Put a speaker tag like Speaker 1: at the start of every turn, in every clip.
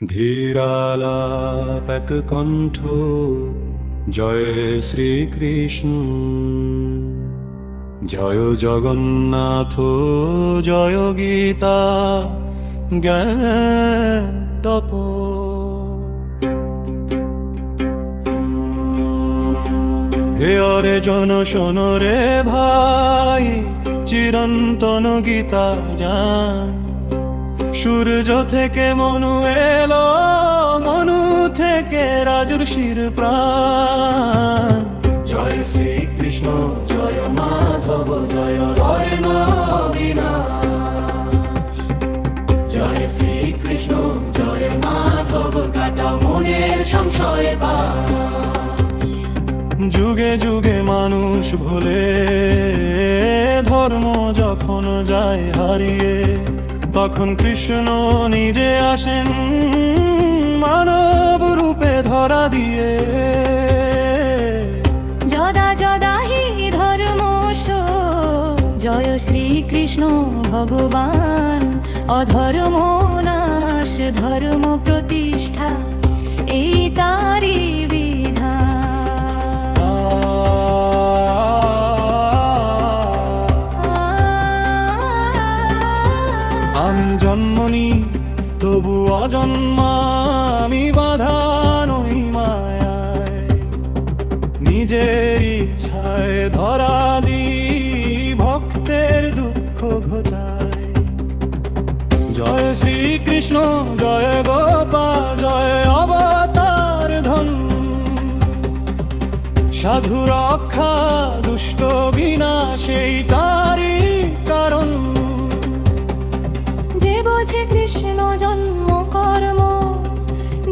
Speaker 1: ধীরালাপ এক কণ্ঠ, জয় শ্রীকৃষ্ণ, জয় জগন্নাথ, জয় গীতা জ্ঞান তপ। হে অরে জন শোন রে ভাই, চিরন্তন গীতা জান। সূর্য থেকে মনু এলো, মনু থেকে রাজর্ষির প্রাণ। জয় শ্রীকৃষ্ণ, জয় মাধব, জয় বর্ণ অবিনাশ। জয় শ্রীকৃষ্ণ, জয় মাধব, কাটা মনের সংশয় পাশ। যুগে যুগে মানুষ ভুলে, ধর্ম যখন যায় হারিয়ে, তখন কৃষ্ণ নিজে আসেন মানব রূপে ধরা দিয়ে।
Speaker 2: যদা যদা হি ধর্মস্য, জয় শ্রীকৃষ্ণ ভগবান। অধর্ম নাশ, ধর্ম প্রতিষ্ঠা, এই তারি বিধান।
Speaker 1: আমি জন্মনি তবু অজন্মা, আমি বাধা নই মায়ায়। নিজের ইচ্ছায় ধরা দি, ভক্তের দুঃখ ঘোচায়। জয় শ্রীকৃষ্ণ, জয় গোপাল, জয় অবতার ধন। সাধু রক্ষা, দুষ্ট বিনাশ, এই তারি কারণ।
Speaker 2: যে বোঝে কৃষ্ণ জন্ম কর্ম,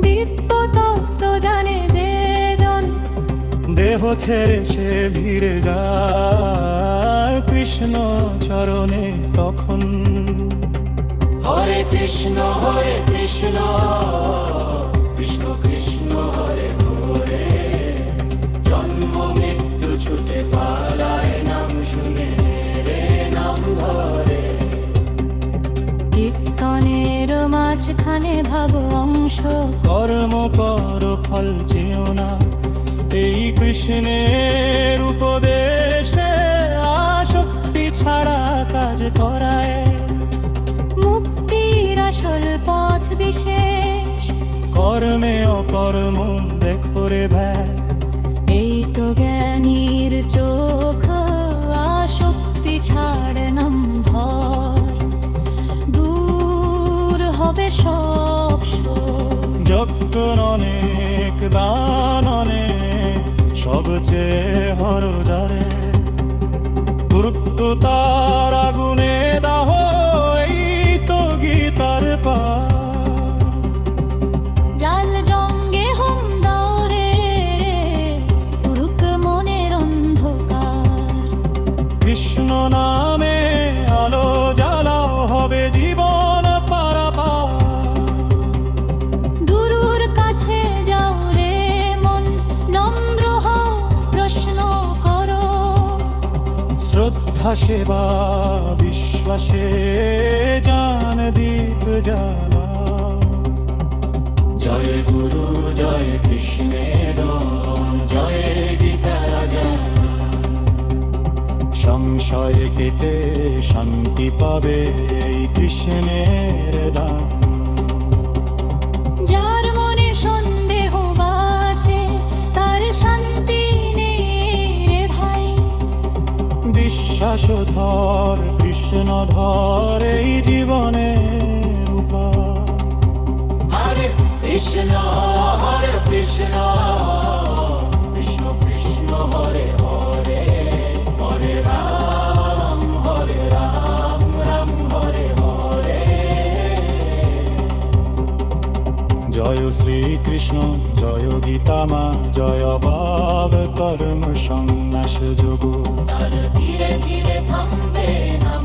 Speaker 2: দিব্য তত্ত্ব জানে যে জন।
Speaker 1: দেহ ছেড়ে সে ভিড়ে যায় কৃষ্ণ চরণে তখন। হরে কৃষ্ণ, কৃষ্ণ কৃষ্ণ, হরে হরে। জন্ম মৃত্যু ছুটে পালায়, নাম শুনে রে নাম ধরে।
Speaker 2: কীর্তনের মাঝখানে ভাব অংশ,
Speaker 1: কর্ম কর ফল চেও না, এই কৃষ্ণের উপদেশে আসক্তি ছাড়া কাজ করায়।
Speaker 2: মুক্তির আসল পথ বিশেষ,
Speaker 1: কর্মে অকর্ম দেখো রে ভাই।
Speaker 2: এই তো জ্ঞানীর চোখ, আসক্তি ছাড় নাম ধর। দূর হবে সব শোক।
Speaker 1: যজ্ঞ অনেক, দান অনেক, সবচেয়ে হরদারে। গুরুত্ব তার আগুনে দাহ, এই তো গীতার পা।
Speaker 2: জাল জঙ্গে হোম দাও রে, পুরুক মনের অন্ধকার।
Speaker 1: কৃষ্ণ নামে আলো জ্বালাও, হবে জীবন পারাপার।
Speaker 2: গুরুর কাছে যাও রে মন, নম্র হও, প্রশ্ন করো।
Speaker 1: শ্রদ্ধা সেবা বিশ্বাসে, জান দীপ জ্বালাও। জয় গুরু, জয় কৃষ্ণের, জয় গীতা জ্ঞান। সংশয় কেটে শান্তি পাবে, এই কৃষ্ণের দান।
Speaker 2: যার মনে সন্দেহ বাসে, তার শান্তি নেই রে ভাই।
Speaker 1: বিশ্বাস ধর, কৃষ্ণ ধর, এই জীবনের উপায়। হরে কৃষ্ণ, কৃষ্ণ কৃষ্ণ, হরে হরে। হরে রাম, রাম হরে হরে। জয় শ্রীকৃষ্ণ, জয় গীতা মা, জয় ভাব কর্ম সন্ন্যাস যোগ।
Speaker 2: ধীরে ধীরে থামবে নাম